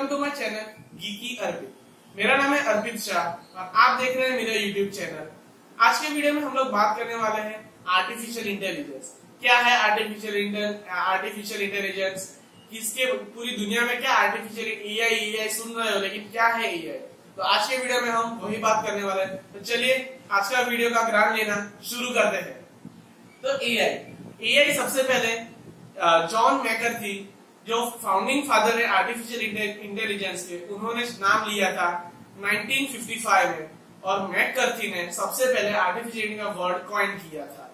Welcome to my channel geeky Arpit. मेरा नाम है अर्पित शाह और आप देख रहे हैं मेरा यूट्यूब चैनल। आज के वीडियो में हम लोग बात करने वाले हैं आर्टिफिशियल इंटेलिजेंस। क्या है आर्टिफिशियल इंटेलिजेंस? किसके पूरी दुनिया में क्या आर्टिफिशियल एआई सुन रहे हो, लेकिन क्या है एआई? तो आज के वीडियो में हम वही बात करने वाले हैं। तो चलिए आज का वीडियो का ज्ञान लेना शुरू करते हैं। तो एआई सबसे पहले जॉन मैकर्थी, जो फाउंडिंग फादर है आर्टिफिशियल इंटेलिजेंस के, उन्होंने नाम लिया था 1955 में, और मैकर्थी ने सबसे पहले आर्टिफिशियल का वर्ड कॉइन किया था।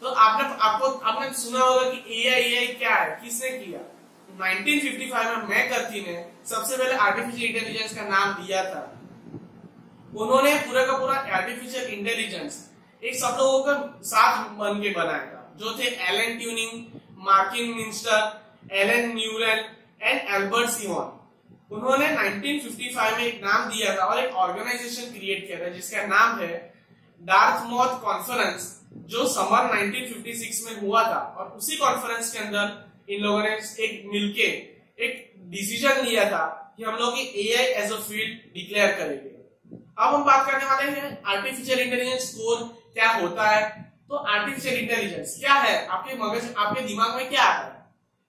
तो आपने सुना होगा कि एआई क्या है, किसने किया? 1955 में मैकर्थी ने सबसे पहले आर्टिफिशियल इंटेलिजेंस का नाम दिया था। उन्होंने पूरा का पूरा आर्टिफिशियल इंटेलिजेंस एक सब लोगों का साथ बन के बनाया था, जो थे Alan Turing, Martin Minster, Alan Newell and Albert Simon. उन्होंने 1955 में एक नाम दिया था और एक ऑर्गेनाइजेशन क्रिएट किया था जिसका नाम है डार्थमोथ कॉन्फ्रेंस, जो समर 1956 में हुआ था। और उसी कॉन्फ्रेंस के अंदर इन लोगों ने एक मिलके एक डिसीजन लिया था कि हम लोग AI as a field declare करेंगे। अब हम बात करने वाले हैं आर्टिफिशियल इंटेलिजेंस कोर क्या होता है। तो आर्टिफिशियल इंटेलिजेंस क्या है? आपके दिमाग में क्या आता है?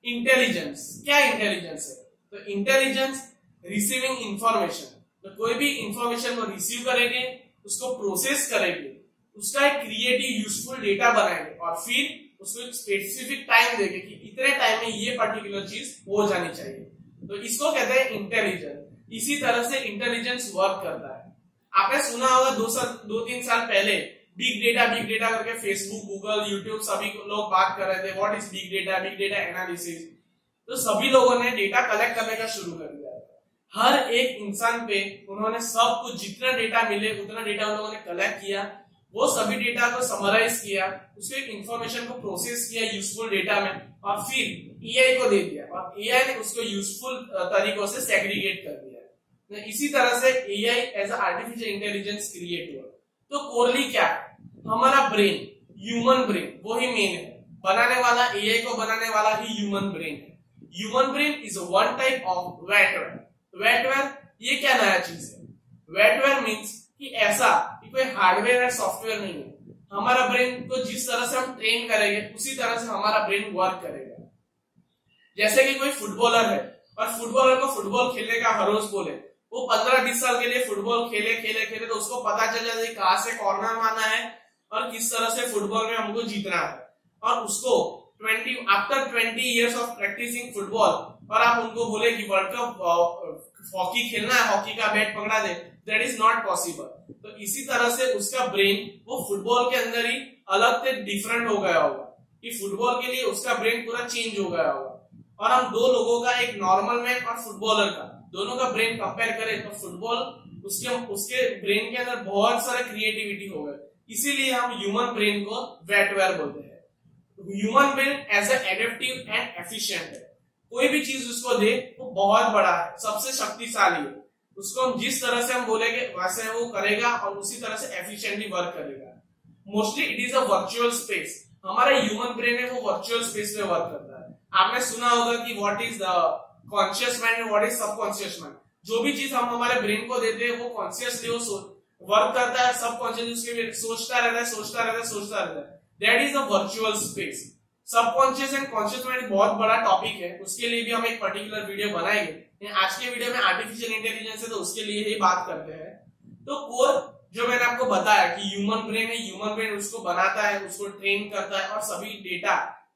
इंटेलिजेंस। क्या इंटेलिजेंस है? तो इंटेलिजेंस रिसीविंग इंफॉर्मेशन। तो कोई भी इंफॉर्मेशन को रिसीव करेंगे, उसको प्रोसेस करेंगे, उसका एक क्रिएटिव यूजफुल डेटा बनाएंगे और फिर उसको एक स्पेसिफिक टाइम देंगे कि इतने टाइम में ये पर्टिकुलर चीज हो जानी चाहिए। तो इसको कहते हैं इंटेलिजेंस। इसी तरह से इंटेलिजेंस वर्क करता है। आपने सुना होगा 2-3 साल पहले बिग डेटा करके फेसबुक, गूगल, यूट्यूब सभी लोग बात कर रहे थे what is big data analysis. तो सभी लोगों ने डेटा कलेक्ट करने का शुरू कर दिया। हर एक इंसान पे उन्होंने सब कुछ जितना डेटा मिले उतना डेटा उन लोगों ने कलेक्ट किया, वो सभी डेटा को समराइज किया, उसके इंफॉर्मेशन को प्रोसेस किया यूजफुल डेटा में, और फिर एआई को दे दिया और एआई ने उसको यूजफुल तरीकों से सेग्रीगेट कर दिया। इसी तरह से AI as a artificial intelligence create हुआ। तो कोरली क्या है? हमारा ब्रेन, ह्यूमन ब्रेन, वो ही मेन है। बनाने वाला, एआई को बनाने वाला ही ह्यूमन ब्रेन है। Human brain is one type of wetware. Wetware ये क्या नया चीज है? वेटवेयर मीन्स कि ऐसा कि कोई हार्डवेयर या सॉफ्टवेयर नहीं है। हमारा ब्रेन को जिस तरह से हम ट्रेन करेंगे उसी तरह से हमारा ब्रेन वर्क करेगा। जैसे कि कोई फुटबॉलर है और फुटबॉलर को फुटबॉल खेलने का हर रोज बोले, वो 15-20 साल के लिए फुटबॉल खेले तो उसको पता चल जाता है कहां से कॉर्नर मारना है और किस तरह से फुटबॉल में हमको जीतना है। और उसको after 20 years of practicing football, और आप उनको बोले कि वर्ल्ड कप हॉकी खेलना है, हॉकी का बैट पकड़ा दे, दैट इज नॉट पॉसिबल। तो इसी तरह से उसका ब्रेन वो फुटबॉल के अंदर ही अलग से डिफरेंट हो गया होगा कि फुटबॉल के लिए उसका ब्रेन पूरा चेंज हो गया होगा। और हम दो लोगों का, एक नॉर्मल मैन और फुटबॉलर का, दोनों का ब्रेन कंपेयर करें तो फुटबॉल उसके ब्रेन के अंदर बहुत सारा क्रिएटिविटी होगा। इसीलिए हम ह्यूमन ब्रेन को वेटवेयर बोलते हैं। Human brain as adaptive and efficient है। कोई भी चीज उसको दे वो बहुत बड़ा है, सबसे शक्तिशाली है। उसको हम जिस तरह से हम बोलेंगे वैसे वो करेगा और उसी तरह से एफिशिएंटली वर्क करेगा। Mostly it is a virtual space. हमारा ह्यूमन ब्रेन है वो वर्चुअल स्पेस में वर्क करता है। आपने सुना होगा कि what is the conscious mind and what is subconscious mind. जो भी चीज हम हमारे ब्रेन को देते हैं वो कॉन्शियसली वो वर्क करता है, सबकॉन्शियसली उसके लिए सोचता रहता है। That is a virtual space. Subconscious and conscious mind बहुत बड़ा टॉपिक है, उसके लिए भी हम एक पर्टिकुलर वीडियो बनाएंगे। आज के वीडियो में आर्टिफिशियल इंटेलिजेंस है तो उसके लिए ही बात करते हैं। तो कोर जो मैंने आपको बताया कि ह्यूमन ब्रेन है, ह्यूमन ब्रेन उसको बनाता है, उसको ट्रेन करता है और सभी डेटा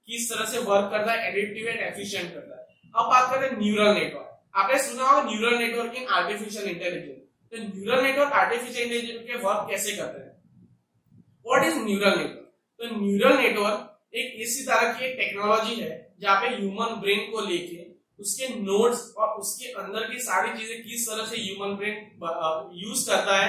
किस तरह से वर्क करता है, एडिटिव एंड एफिशिएंट करता है। अब बात करते हैं न्यूरल नेटवर्क। आपने सुना होगा neural network in artificial intelligence. तो न्यूरल नेटवर्क आर्टिफिशियल इंटेलिजेंस के वर्क कैसे करते हैं? What is neural network? तो न्यूरल नेटवर्क एक इसी तरह की एक टेक्नोलॉजी है जहाँ पे ह्यूमन ब्रेन को लेके उसके नोड्स और उसके अंदर की सारी चीजें किस तरह से ह्यूमन ब्रेन यूज करता है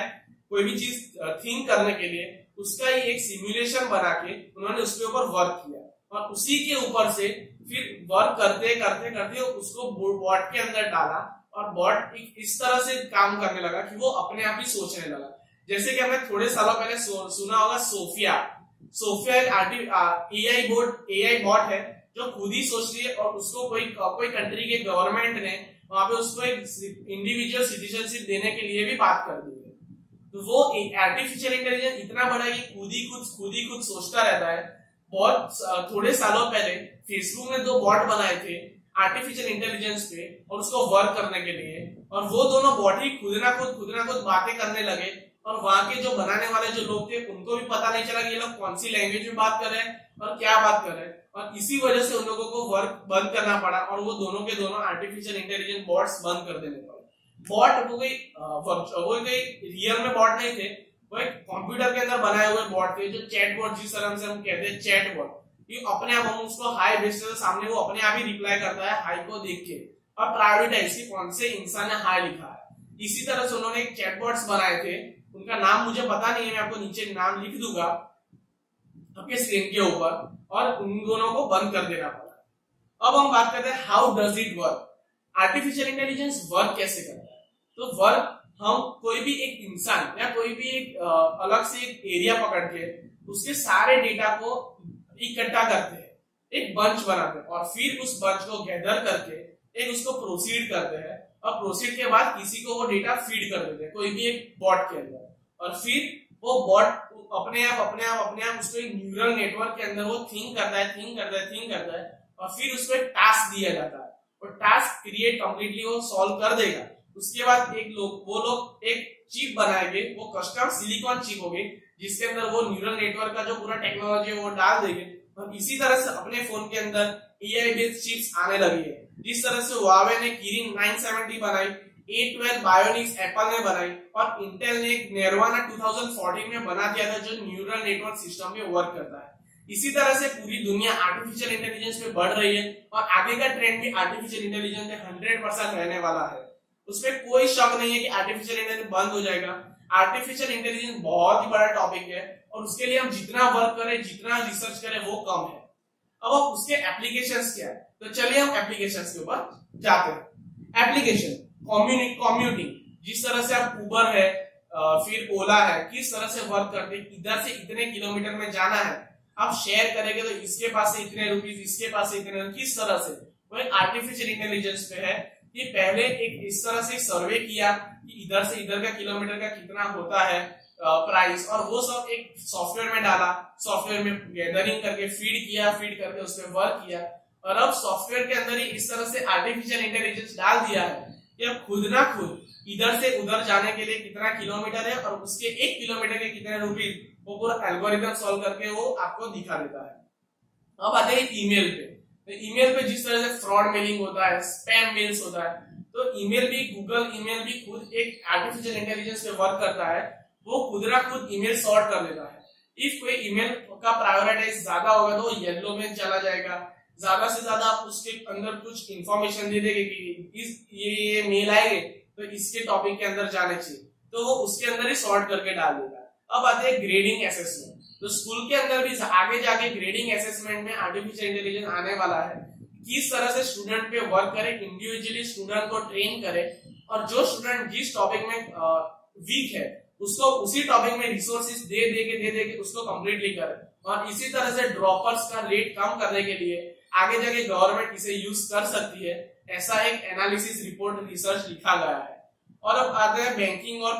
कोई भी चीज थिंक करने के लिए, उसका ही एक सिमुलेशन बना के उन्होंने उसके ऊपर वर्क किया और उसी के ऊपर से फिर वर्क करते करते उसको बॉट के अंदर डाला और बॉट इस तरह से काम करने लगा कि वो अपने आप ही सोचने लगा। जैसे कि हमने थोड़े सालों पहले सुना होगा सोफिया एआई बॉट है जो खुद ही सोच रही है और उसको कोई कंट्री के गवर्नमेंट ने वहां पे उसको एक इंडिविजुअल सिटीजनशिप देने के लिए भी बात कर दी है। तो वो आर्टिफिशियल इंटेलिजेंस इतना बड़ा है कि खुद ही खुद सोचता रहता है। बहुत थोड़े सालों पहले फेसबुक ने 2 बॉट बनाए थे आर्टिफिशियल इंटेलिजेंस पे और उसको वर्क करने के लिए, और वो दोनों बॉट ही खुद ना खुद बातें करने लगे, और वहां के जो बनाने वाले जो लोग थे उनको भी पता नहीं चला कि ये लोग कौन सी लैंग्वेज में बात कर रहे हैं और क्या बात कर रहे हैं, और इसी वजह से उन लोगों को वर्क बंद करना पड़ा और वो दोनों के दोनों आर्टिफिशियल इंटेलिजेंस बॉट्स बंद कर देने पड़े। बॉट वो कोई रियल में बॉट नहीं थे, वो एक कंप्यूटर के अंदर बनाए हुए बॉट थे, जो चैट बॉट जिस तरह से हम कहते हैं चैट बॉट, ये अपने आप हम उसको हाई भेजते हैं सामने वो अपने आप ही रिप्लाई करता है हाई को देख के और प्रायोरिटाइज की कौन से इंसान ने हाई लिखा है। इसी तरह से उन्होंने एक चैटबॉट्स बनाए थे, उनका नाम मुझे पता नहीं है, मैं आपको नीचे नाम लिख दूंगा आपके स्क्रीन के ऊपर, और उन दोनों को बंद कर देना पड़ा। अब हम बात करते हैं how does it work, artificial intelligence work कैसे करता है। तो वर्क हम कोई भी एक इंसान या कोई भी एक अलग से एक एरिया पकड़ के उसके सारे डेटा को इकट्ठा करते हैं, एक बंच बनाते हैं, और फिर उस बंच को गैदर करके एक उसको प्रोसीड करते हैं, और प्रोसीड के बाद किसी को वो डेटा फीड कर देते हैं कोई भी एक बॉट के अंदर, और फिर वो बॉट अपने आप उसको एक न्यूरल नेटवर्क के अंदर वो थिंक करता है और फिर उसको एक टास्क दिया जाता है, और टास्क क्रिएट कंप्लीटली वो सॉल्व कर देगा। उसके बाद वो लोग एक चिप बनाएंगे, वो कस्टम सिलिकॉन चिप होगी जिसके अंदर वो न्यूरल नेटवर्क का जो पूरा टेक्नोलॉजी है वो डाल देंगे, और इसी तरह से अपने फोन के अंदर एआई बेस्ड चिप्स आने लगी है। जिस तरह से Huawei ने Kirin 970 बनाई, A12 Bionics एप्पल ने बनाई, और इंटेल ने Nervana 2014 में बना दिया था जो न्यूरल नेटवर्क सिस्टम में वर्क करता है। इसी तरह से पूरी दुनिया आर्टिफिशियल इंटेलिजेंस में बढ़ रही है, और आगे का ट्रेंड भी आर्टिफिशियल इंटेलिजेंस में 100% रहने वाला है। उसमें कोई शक नहीं है कि आर्टिफिशियल इंटेलिजेंस बंद हो जाएगा। आर्टिफिशियल इंटेलिजेंस बहुत ही बड़ा टॉपिक है, और उसके लिए हम जितना वर्क करें, जितना रिसर्च करें वो कम है। अब उसके एप्लीकेशंस क्या है, तो चलिए हम एप्लीकेशंस के ऊपर जाते हैं। एप्लीकेशन कम्यूटिंग, जिस तरह से आप उबर है फिर ओला है, किस तरह से वर्क करते हैं, इधर से इतने किलोमीटर में जाना है, आप शेयर करेंगे तो इसके पास से इतने रुपीज, इसके पास से इतने, किस तरह से, वो एक आर्टिफिशियल इंटेलिजेंस पे है कि पहले एक इस तरह से सर्वे किया कि इधर से इधर का किलोमीटर का कितना होता है प्राइस, और वो सब एक सॉफ्टवेयर में डाला, सॉफ्टवेयर में गैदरिंग करके फीड करके उस पर वर्क किया, और अब सॉफ्टवेयर के अंदर ही इस तरह से आर्टिफिशियल इंटेलिजेंस डाल दिया है कि अब खुद ना खुद इधर से उधर जाने के लिए कितना किलोमीटर है और उसके 1 किलोमीटर के कितने रुपीज, वो पूरा एल्गोरिथम सॉल्व करके वो आपको दिखा देता है। अब आते हैं ईमेल पे। तो ईमेल पे जिस तरह से फ्रॉड मेलिंग होता है, स्पैम मेल्स होता है, तो ईमेल भी, गूगल ईमेल भी खुद एक आर्टिफिशियल इंटेलिजेंस पे वर्क करता है, वो खुद ना खुद ईमेल सॉर्ट कर देता है। इफ कोई ईमेल का प्रायोरिटाइज ज्यादा होगा तो वो येलो में चला जाएगा, ज्यादा से ज्यादा आप उसके अंदर कुछ इंफॉर्मेशन दे देंगे कि ये मेल आएंगे तो इसके टॉपिक के अंदर जाने चाहिए, तो वो उसके अंदर ही सॉर्ट करके डाल देगा। अब आते हैं ग्रेडिंग असेसमेंट। तो स्कूल के अंदर भी आगे जाके ग्रेडिंग असेसमेंट में आर्टिफिशियल इंटेलिजेंस आने वाला है, किस तरह से स्टूडेंट पे वर्क करे, इंडिविजुअली स्टूडेंट को ट्रेन करे, और जो स्टूडेंट जिस टॉपिक में वीक है उसको उसी टॉपिक में रिसोर्सेज दे के उसको कंप्लीटली करे, और इसी तरह से ड्रॉपर्स का रेट कम करने के लिए आगे जाके गवर्नमेंट इसे यूज कर सकती है, ऐसा एक एनालिसिस रिपोर्ट रिसर्च लिखा गया है। और अब आते हैं बैंकिंग और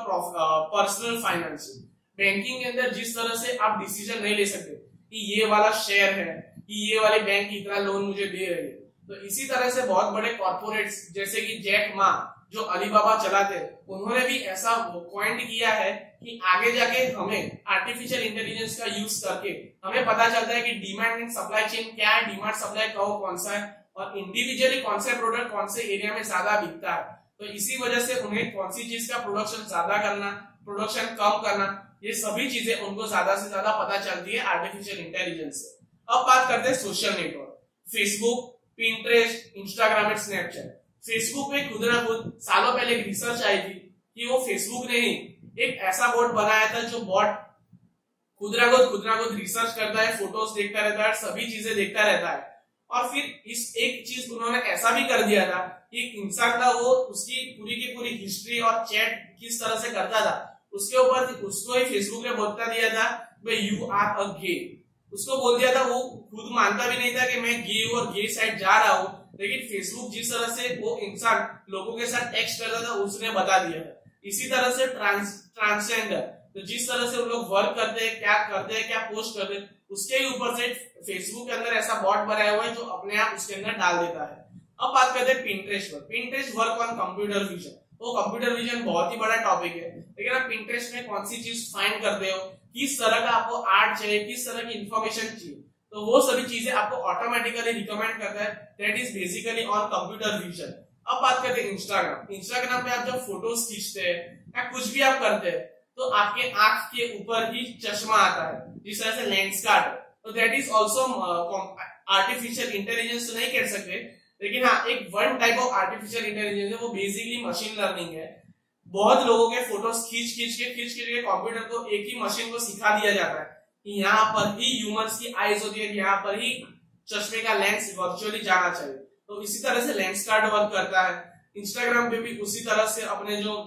पर्सनल फाइनेंस। बैंकिंग के अंदर जिस तरह से आप डिसीजन नहीं ले सकते कि ये वाला शेयर है, कि ये वाली बैंक इतना लोन मुझे दे रही है, तो इसी तरह से बहुत बड़े कॉर्पोरेट्स जैसे कि जैक मा जो अलीबाबा चलाते, उन्होंने भी ऐसा पॉइंट किया है कि आगे जाके हमें आर्टिफिशियल इंटेलिजेंस का यूज करके हमें पता चलता है कि डिमांड एंड सप्लाई चेन क्या है, डिमांड सप्लाई कौन सा है, और इंडिविजुअली कौन से प्रोडक्ट कौन से एरिया में ज्यादा बिकता है। तो इसी वजह से उन्हें कौन सी चीज का प्रोडक्शन ज्यादा करना, प्रोडक्शन कम करना, ये सभी चीजें उनको ज्यादा से ज्यादा पता चलती है आर्टिफिशियल इंटेलिजेंस से। अब बात करते हैं social network, Facebook, Pinterest, Instagram and Snapchat. Facebook में खुद ना खुद सालों पहले एक रिसर्च आई थी कि वो फेसबुक ने ही एक ऐसा बोट बनाया था जो बॉट खुद ना खुद रिसर्च करता है, फोटोज देखता रहता है, सभी चीजें देखता रहता है, और फिर इस एक चीज उन्होंने ऐसा भी कर दिया था कि एक इंसान था वो उसकी पूरी की पूरी हिस्ट्री और चैट किस तरह से करता था उसके ऊपर उसको ही फेसबुक ने बोलता दिया था यू आर अ गे। उसको बोल दिया था, वो खुद मानता भी नहीं था कि मैं गे और गे साइड जा रहा हूँ, लेकिन फेसबुक जिस तरह से वो इंसान लोगों के साथ टेक्स्ट करता था उसने बता दिया था। इसी तरह से ट्रांसजेंडर, तो जिस तरह से उन लोग वर्क करते हैं, क्या पोस्ट करते हैं, उसके ऊपर से फेसबुक के अंदर ऐसा बॉट बनाया हुआ है जो अपने आप उसके अंदर डाल देता है। अब बात करते हैं पिंटरेस्ट पर। Pinterest work on computer vision. तो कंप्यूटर विजन बहुत ही बड़ा टॉपिक है, लेकिन आप पिंटरेस्ट में कौन सी चीज फाइंड करते हो, किस तरह का आपको आर्ट चाहिए, किस तरह की इंफॉर्मेशन चाहिए, तो वो सभी चीजें आपको ऑटोमेटिकली रिकमेंड करता है। That is basically on computer vision. अब बात करते हैं इंस्टाग्राम। इंस्टाग्राम पे आप जब फोटोज खींचते हैं या कुछ भी आप करते हैं तो आपके आंख के ऊपर ही चश्मा आता है, जिस तरह से लेंस कार्ड। तो that is also artificial intelligence तो नहीं कह सकते, लेकिन हाँ एक one type of artificial intelligence है, वो बेसिकली मशीन लर्निंग है। बहुत लोगों के फोटोज खींच के कंप्यूटर को एक ही मशीन को सिखा दिया जाता है कि यहाँ पर ही ह्यूमंस की आईज होती है, यहाँ पर ही चश्मे का लेंस वर्चुअली जाना चाहिए। तो इसी तरह से लेंस कार्ड वर्क करता है। इंस्टाग्राम पे भी उसी तरह से अपने जो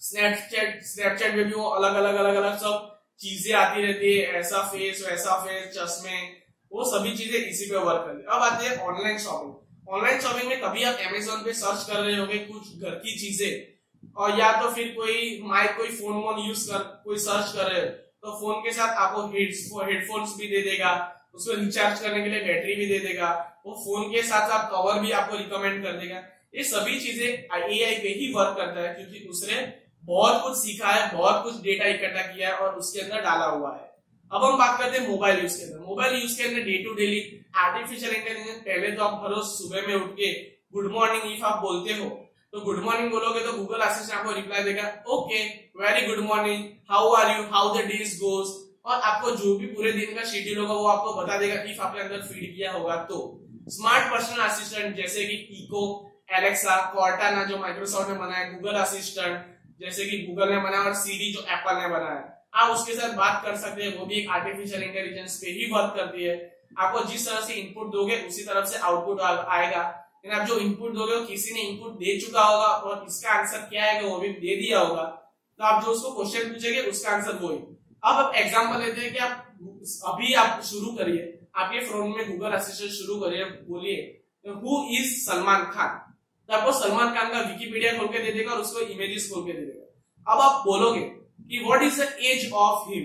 स्नैपचैट में भी वो अलग अलग सब चीजें आती रहती है, ऐसा फेस वैसा फेस, चश्मे, वो सभी चीजें इसी पे वर्क करती है। अब आते हैं ऑनलाइन शॉपिंग। ऑनलाइन शॉपिंग में कभी आप अमेज़न पे सर्च कर रहे होगे कुछ घर की चीजें, और या तो फिर कोई फोन यूज कर कोई सर्च कर रहे हो, तो फोन के साथ आपको हेडफोन्स भी दे देगा, उसको रिचार्ज करने के लिए बैटरी भी दे देगा, वो फोन के साथ साथ कवर भी आपको रिकमेंड कर देगा। ये सभी चीजें एआई पे ही वर्क करता है, क्योंकि उसने बहुत कुछ सीखा है, बहुत कुछ डेटा इकट्ठा किया है और उसके अंदर डाला हुआ है। अब हम बात करते हैं मोबाइल यूज के अंदर। मोबाइल यूज के अंदर day to daily artificial intelligence, पहले तो आप हर रोज सुबह में उठ के गुड मॉर्निंग इफ आप बोलते हो तो गुड मॉर्निंग बोलोगे तो गूगल असिस्टेंट आपको रिप्लाई देगा, okay very good morning, how are you, how the days goes, और आपको जो भी पूरे दिन का शेड्यूल होगा वो आपको बता देगा इफ आपने अंदर फीड किया होगा तो। स्मार्ट पर्सनल असिस्टेंट जैसे कि इको, एलेक्सा, कॉर्टाना जो माइक्रोसॉफ्ट ने बनाया, गूगल असिस्टेंट जैसे कि गूगल ने बनाया, और सीरी जो एप्पल ने बनाया, आप उसके साथ बात कर सकते हैं, वो भी एक आर्टिफिशियल इंटेलिजेंस पे ही वर्क करती है। आपको जिस तरह से इनपुट दोगे उसी तरफ से आउटपुट आएगा, लेकिन आप जो इनपुट दोगे वो किसी ने इनपुट दे चुका होगा और इसका आंसर क्या है वो भी दे दिया होगा, तो आप जो उसको क्वेश्चन पूछेंगे उसका आंसर वो ही। अब आप एग्जांपल लेते हैं कि आप शुरू करिए, आपके फोन में गूगल असिस्टेंट शुरू करिए, बोलिए हु इज सलमान खान, तो आपको सलमान खान का विकिपीडिया खोल के दे देगा और उसको इमेजेस खोल के दे देगा। अब आप बोलोगे कि what is the age of him,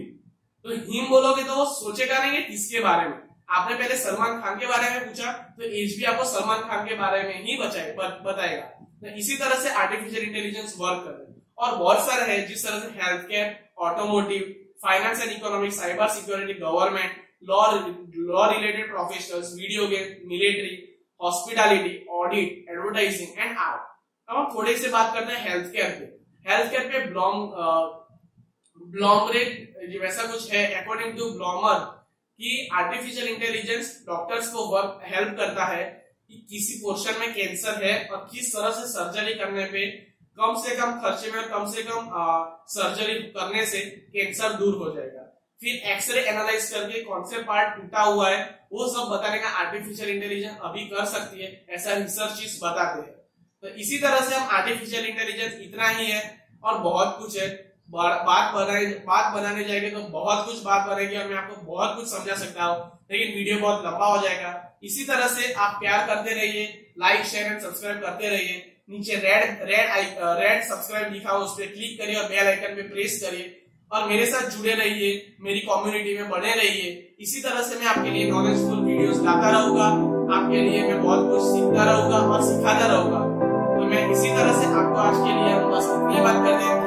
तो हिम बोलोगे तो वो सोचेगा नहीं किसके बारे में। आपने पहले सलमान खान के बारे में पूछा तो एज भी आपको सलमान खान के बारे में ही बताएगा। तो इसी तरह से आर्टिफिशियल इंटेलिजेंस वर्क कर रहे हैं, और बहुत सारे हैं जिस तरह से health care, automotive, finance and economic, cyber security, government, law related professionals, video game, military, hospitality, audit, advertising and art. अब हम थोड़े से बात करते हैं हेल्थ केयर पे। हेल्थ केयर पे ब्लॉमरेट वैसा कुछ है, अकॉर्डिंग टू ब्लॉमर कि आर्टिफिशियल इंटेलिजेंस डॉक्टर्स को हेल्प करता है कि किसी पोर्शन में कैंसर है और किस तरह से सर्जरी करने पे कम से कम खर्चे में और कम से कम सर्जरी करने से कैंसर दूर हो जाएगा। फिर एक्सरे एनालाइज करके कौन से पार्ट टूटा हुआ है वो सब बताने का आर्टिफिशियल इंटेलिजेंस अभी कर सकती है, ऐसा रिसर्च बताते हैं। तो इसी तरह से हम आर्टिफिशियल इंटेलिजेंस इतना ही है और बहुत कुछ है। बात बनाने जाएंगे तो बहुत कुछ बात बनेगी और मैं आपको बहुत कुछ समझा सकता हूँ, लेकिन वीडियो बहुत लंबा हो जाएगा। इसी तरह से आप प्यार करते रहिए, लाइक शेयर एंड सब्सक्राइब करते रहिए। नीचे रेड सब्सक्राइब लिखा हो उस पर क्लिक करिए और बेल आइकन पे प्रेस करिए और मेरे साथ जुड़े रहिए, मेरी कम्युनिटी में बने रहिए। इसी तरह से मैं आपके लिए नॉलेजफुल वीडियोस लाता रहूंगा, आपके लिए मैं बहुत कुछ सीखता रहूंगा और सिखाता रहूंगा। तो मैं इसी तरह से आपको आज के लिए बस इतनी बात कर दें।